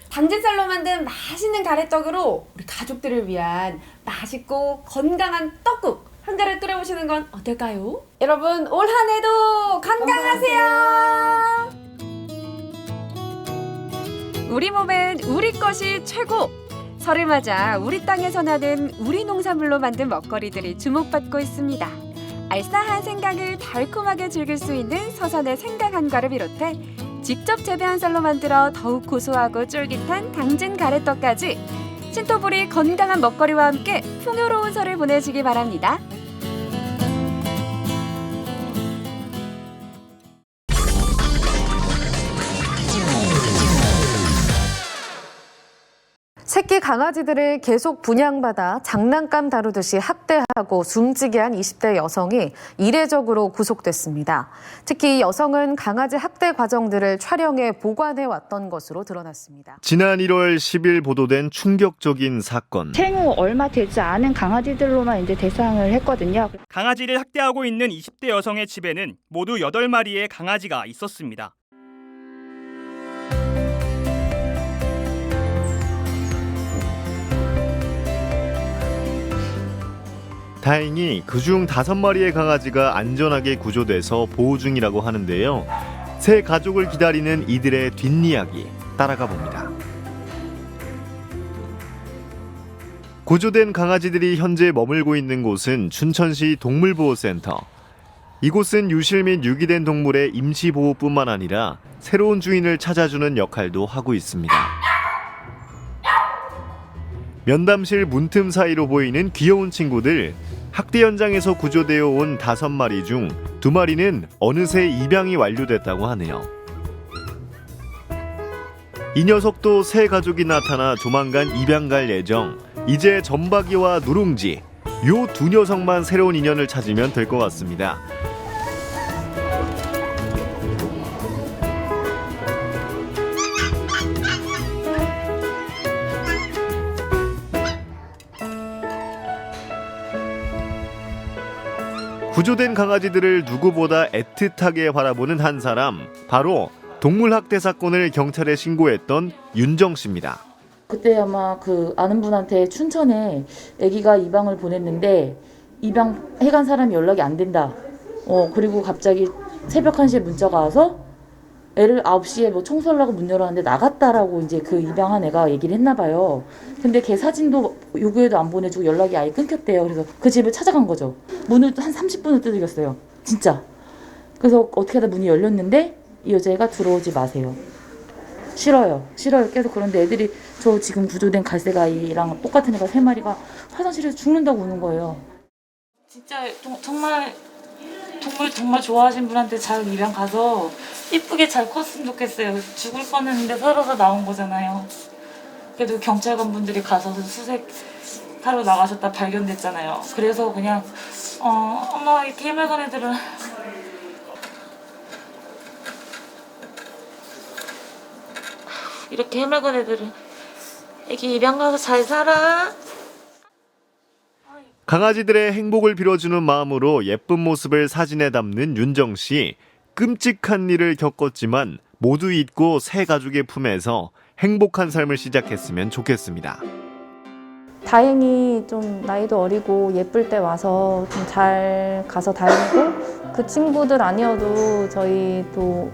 당진쌀로 만든 맛있는 가래떡으로 우리 가족들을 위한 맛있고 건강한 떡국 한 그릇 끓여보시는 건 어떨까요? 여러분 올 한 해도 건강하세요. 우리 몸엔 우리 것이 최고! 설을 맞아 우리 땅에서 나는 우리 농산물로 만든 먹거리들이 주목받고 있습니다. 알싸한 생강을 달콤하게 즐길 수 있는 서산의 생강 한과를 비롯해 직접 재배한 쌀로 만들어 더욱 고소하고 쫄깃한 당진 가래떡까지 신토부리 건강한 먹거리와 함께 풍요로운 설을 보내시기 바랍니다. 새끼 강아지들을 계속 분양받아 장난감 다루듯이 학대하고 숨지게 한 20대 여성이 이례적으로 구속됐습니다. 특히 이 여성은 강아지 학대 과정들을 촬영해 보관해 왔던 것으로 드러났습니다. 지난 1월 10일 보도된 충격적인 사건. 생후 얼마 되지 않은 강아지들로만 이제 대상을 했거든요. 강아지를 학대하고 있는 20대 여성의 집에는 모두 8마리의 강아지가 있었습니다. 다행히 그중 5마리의 강아지가 안전하게 구조돼서 보호 중이라고 하는데요. 새 가족을 기다리는 이들의 뒷이야기 따라가 봅니다. 구조된 강아지들이 현재 머물고 있는 곳은 춘천시 동물보호센터. 이곳은 유실 및 유기된 동물의 임시보호뿐만 아니라 새로운 주인을 찾아주는 역할도 하고 있습니다. 면담실 문틈 사이로 보이는 귀여운 친구들. 학대 현장에서 구조되어 온 5마리 중 2마리는 어느새 입양이 완료됐다고 하네요. 이 녀석도 새 가족이 나타나 조만간 입양 갈 예정. 이제 점박이와 누룽지, 요 2 녀석만 새로운 인연을 찾으면 될 것 같습니다. 구조된 강아지들을 누구보다 애틋하게 바라보는 한 사람, 바로 동물학대 사건을 경찰에 신고했던 윤정 씨입니다. 그때 아마 그 아는 분한테 춘천에 아기가 입양을 보냈는데 입양해간 사람이 연락이 안 된다. 그리고 갑자기 새벽 1시에 문자가 와서 애를 9시에 뭐 청소하려고 문 열었는데 나갔다라고 이제 그 입양한 애가 얘기를 했나 봐요. 근데 걔 사진도 요구해도 안 보내주고 연락이 아예 끊겼대요. 그래서 그 집을 찾아간 거죠. 문을 한 30분을 두들겼어요. 진짜. 그래서 어떻게 하다 문이 열렸는데 이 여자애가 들어오지 마세요. 싫어요. 계속. 그런데 애들이 저 지금 구조된 갈색 아이랑 똑같은 애가 3마리가 화장실에서 죽는다고 우는 거예요. 진짜 정말 동물 정말 좋아하시는 분한테 잘 입양 가서 이쁘게 잘 컸으면 좋겠어요. 죽을 뻔했는데 살아서 나온 거잖아요. 그래도 경찰관 분들이 가서 수색하러 나가셨다 발견됐잖아요. 그래서 그냥 엄마 이렇게 해맑은 애들은 애기 입양 가서 잘 살아. 강아지들의 행복을 빌어주는 마음으로 예쁜 모습을 사진에 담는 윤정 씨. 끔찍한 일을 겪었지만 모두 잊고 새 가족의 품에서 행복한 삶을 시작했으면 좋겠습니다. 다행히 좀 나이도 어리고 예쁠 때 와서 좀 잘 가서 다행이고, 그 친구들 아니어도 저희 또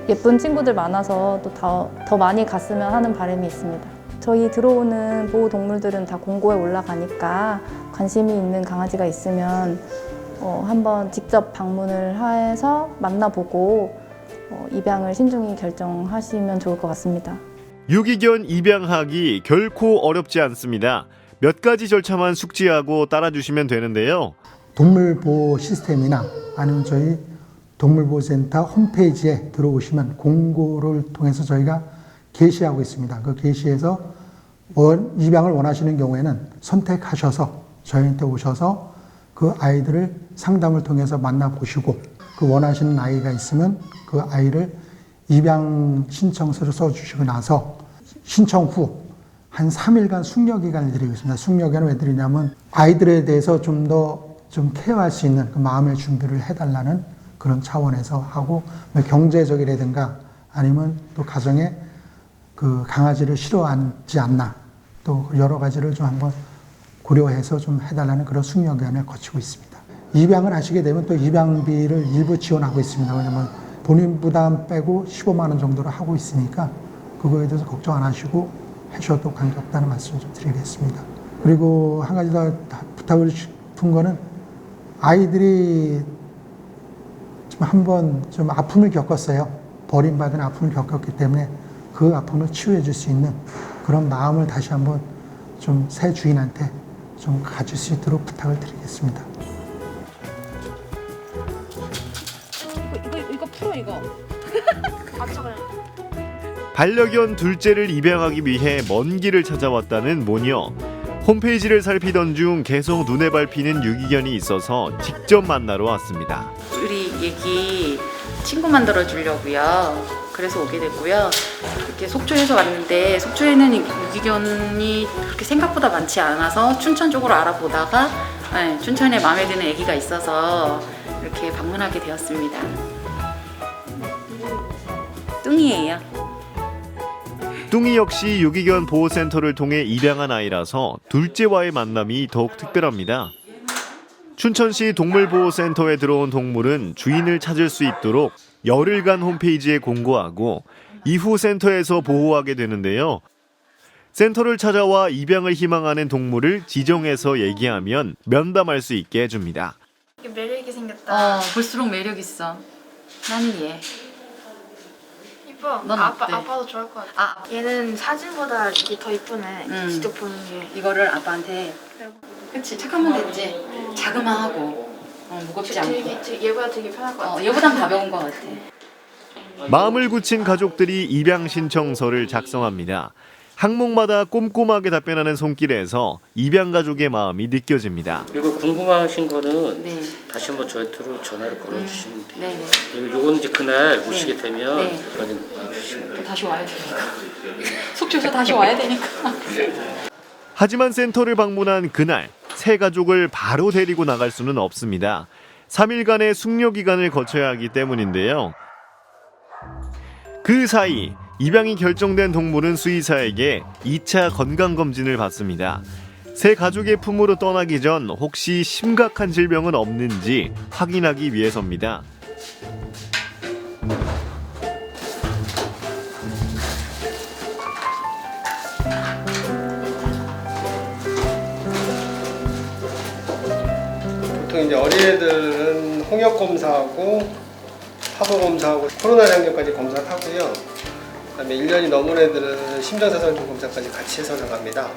예쁜 친구들 많아서 또 더 많이 갔으면 하는 바람이 있습니다. 저희 들어오는 보호동물들은 다 공고에 올라가니까 관심이 있는 강아지가 있으면 한번 직접 방문을 해서 만나보고 입양을 신중히 결정하시면 좋을 것 같습니다. 유기견 입양하기 결코 어렵지 않습니다. 몇 가지 절차만 숙지하고 따라주시면 되는데요. 동물보호 시스템이나 아니면 저희 동물보호센터 홈페이지에 들어오시면 공고를 통해서 저희가 게시하고 있습니다. 그 게시에서 입양을 원하시는 경우에는 선택하셔서 저희한테 오셔서 그 아이들을 상담을 통해서 만나보시고, 그 원하시는 아이가 있으면 그 아이를 입양 신청서를 써주시고 나서 신청 후 한 3일간 숙려기간을 드리고 있습니다. 숙려기간은 왜 드리냐면 아이들에 대해서 좀 더 케어할 수 있는 그 마음의 준비를 해달라는 그런 차원에서 하고, 경제적이라든가 아니면 또 가정에 그 강아지를 싫어하지 않나, 또 여러 가지를 좀 한번 고려해서 좀 해달라는 그런 숙려기간을 거치고 있습니다. 입양을 하시게 되면 또 입양비를 일부 지원하고 있습니다. 왜냐하면 본인 부담 빼고 15만 원 정도로 하고 있으니까 그거에 대해서 걱정 안 하시고 하셔도 관계없다는 말씀 좀 드리겠습니다. 그리고 한 가지 더 부탁을 싶은 거는, 아이들이 좀 한번 좀 아픔을 겪었어요. 버림받은 아픔을 겪었기 때문에 그 아픔을 치유해 줄 수 있는 그런 마음을 다시 한번 좀 새 주인한테 좀 가질 수 있도록 부탁을 드리겠습니다. 이거 풀어 이거. 반려견 둘째를 입양하기 위해 먼 길을 찾아왔다는 모녀. 홈페이지를 살피던 중 계속 눈에 밟히는 유기견이 있어서 직접 만나러 왔습니다. 우리 애기 친구 만들어 주려고요. 그래서 오게 됐고요. 이렇게 속초에서 왔는데 속초에는 유기견이 그렇게 생각보다 많지 않아서 춘천 쪽으로 알아보다가 춘천에 마음에 드는 애기가 있어서 이렇게 방문하게 되었습니다. 뚱이에요. 뚱이 역시 유기견 보호센터를 통해 입양한 아이라서 둘째와의 만남이 더욱 특별합니다. 춘천시 동물보호센터에 들어온 동물은 주인을 찾을 수 있도록 열흘간 홈페이지에 공고하고 이후 센터에서 보호하게 되는데요. 센터를 찾아와 입양을 희망하는 동물을 지정해서 얘기하면 면담할 수 있게 해줍니다. 매력 있게 생겼다. 볼수록 매력 있어. 나는 얘. 이뻐. 넌 어때? 아빠도 좋아할 것 같아. 얘는 사진보다 이게 더 이쁘네. 직접 보는 게. 이거를 아빠한테. 그치, 착하면 됐지. 자그마하고 무겁지 않고. 얘보다 되게 편할 것 같아. 얘보단 가벼운 것 같아. 마음을 굳힌 가족들이 입양 신청서를 작성합니다. 항목마다 꼼꼼하게 답변하는 손길에서 입양 가족의 마음이 느껴집니다. 그리고 궁금하신 거는 다시 한번 저한테로 전화를 걸어주시면 돼요. 그리고 요건 이제 그날 오시게 되면 확인해주시면 돼요. 다시 와야 되니까. 속초에서 다시 와야 되니까. 하지만 센터를 방문한 그날 새 가족을 바로 데리고 나갈 수는 없습니다. 3일간의 숙려 기간을 거쳐야 하기 때문인데요. 그 사이 입양이 결정된 동물은 수의사에게 2차 건강검진을 받습니다. 새 가족의 품으로 떠나기 전 혹시 심각한 질병은 없는지 확인하기 위해서입니다. 보통 이제 어린애들은 홍역 검사하고 파도 검사하고 코로나 장려까지 검사를 하고요. 그다음에 1년이 넘은 애들은 심장사상충 검사까지 같이 해서 나갑니다.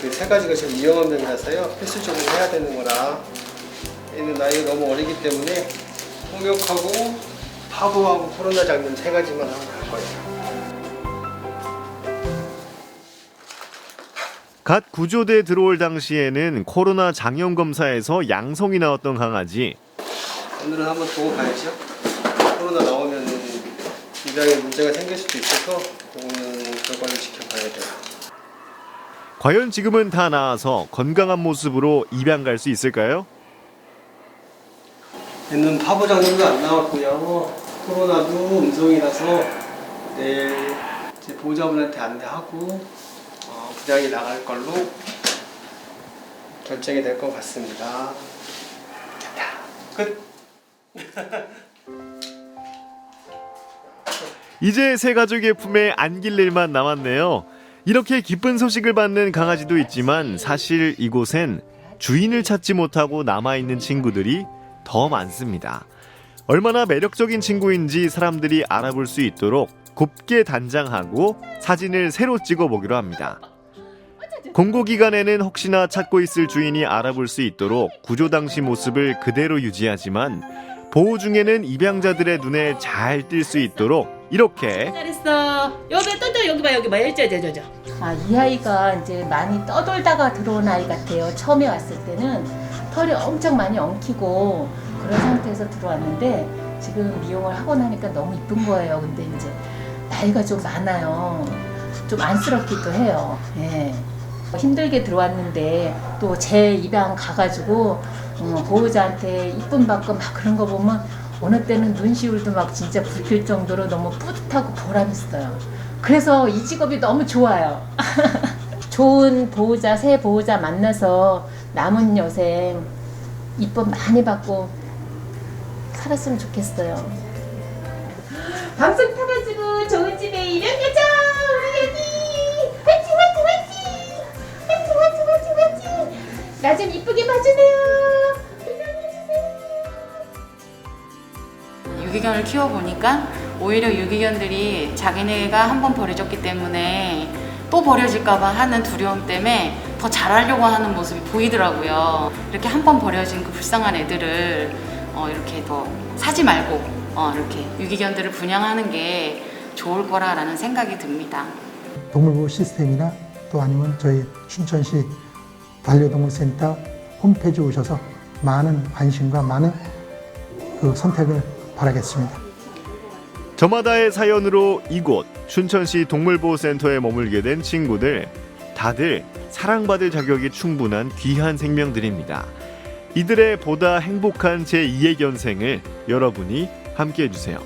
그 세 가지가 지금 위험한 병이라서요. 필수적으로 해야 되는 거라 얘는 나이가 너무 어리기 때문에 홍역하고 파도하고 코로나 장려 세 가지만 하고 갈 거예요. 갓 구조대에 들어올 당시에는 코로나 장염 검사에서 양성이 나왔던 강아지. 오늘은 한번 두고 가야죠. 코로나 나오면 입양에 문제가 생길 수도 있어서 그거는 결과를 지켜봐야 돼요. 과연 지금은 다 나아서 건강한 모습으로 입양 갈 수 있을까요? 얘는 파보 장염도 안 나왔고요. 코로나도 음성이라서 내일 제 보호자분한테 안내하고 부장이 나갈 걸로 결정이 될 것 같습니다. 끝. 이제 새 가족의 품에 안길 일만 남았네요. 이렇게 기쁜 소식을 받는 강아지도 있지만 사실 이곳엔 주인을 찾지 못하고 남아있는 친구들이 더 많습니다. 얼마나 매력적인 친구인지 사람들이 알아볼 수 있도록 곱게 단장하고 사진을 새로 찍어보기로 합니다. 공고기간에는 혹시나 찾고 있을 주인이 알아볼 수 있도록 구조 당시 모습을 그대로 유지하지만 보호 중에는 입양자들의 눈에 잘 띌 수 있도록 이렇게 잘했어. 여기 떠돌 여기 봐 열자자자자. 이 아이가 이제 많이 떠돌다가 들어온 아이 같아요. 처음에 왔을 때는 털이 엄청 많이 엉키고 그런 상태에서 들어왔는데 지금 미용을 하고 나니까 너무 이쁜 거예요. 근데 이제 나이가 좀 많아요. 좀 안쓰럽기도 해요. 예. 힘들게 들어왔는데 또 재입양 가가지고 보호자한테 이쁨 받고 막 그런 거 보면 어느 때는 눈시울도 막 진짜 붉힐 정도로 너무 뿌듯하고 보람있어요. 그래서 이 직업이 너무 좋아요. 좋은 보호자, 새 보호자 만나서 남은 여생 이쁨 많이 받고 살았으면 좋겠어요. 방송 타가지고 좋은 집에 입양 가자 우리 애기. 화이팅 화이팅 화이팅. 화이팅 화이팅 화이팅 화이팅. 나 좀 이쁘게 봐주세요. 유기견을 키워보니까 오히려 유기견들이 자기네가 한번 버려졌기 때문에 또 버려질까봐 하는 두려움 때문에 더 잘하려고 하는 모습이 보이더라고요. 이렇게 한번 버려진 그 불쌍한 애들을 이렇게 더 사지 말고 이렇게 유기견들을 분양하는 게 좋을 거라는 생각이 듭니다. 동물보호 시스템이나 또 아니면 저희 춘천시 반려동물센터 홈페이지 오셔서 많은 관심과 많은 그 선택을 바라겠습니다. 저마다의 사연으로 이곳 춘천시 동물보호센터에 머물게 된 친구들 다들 사랑받을 자격이 충분한 귀한 생명들입니다. 이들의 보다 행복한 제2의 견생을 여러분이 함께해 주세요.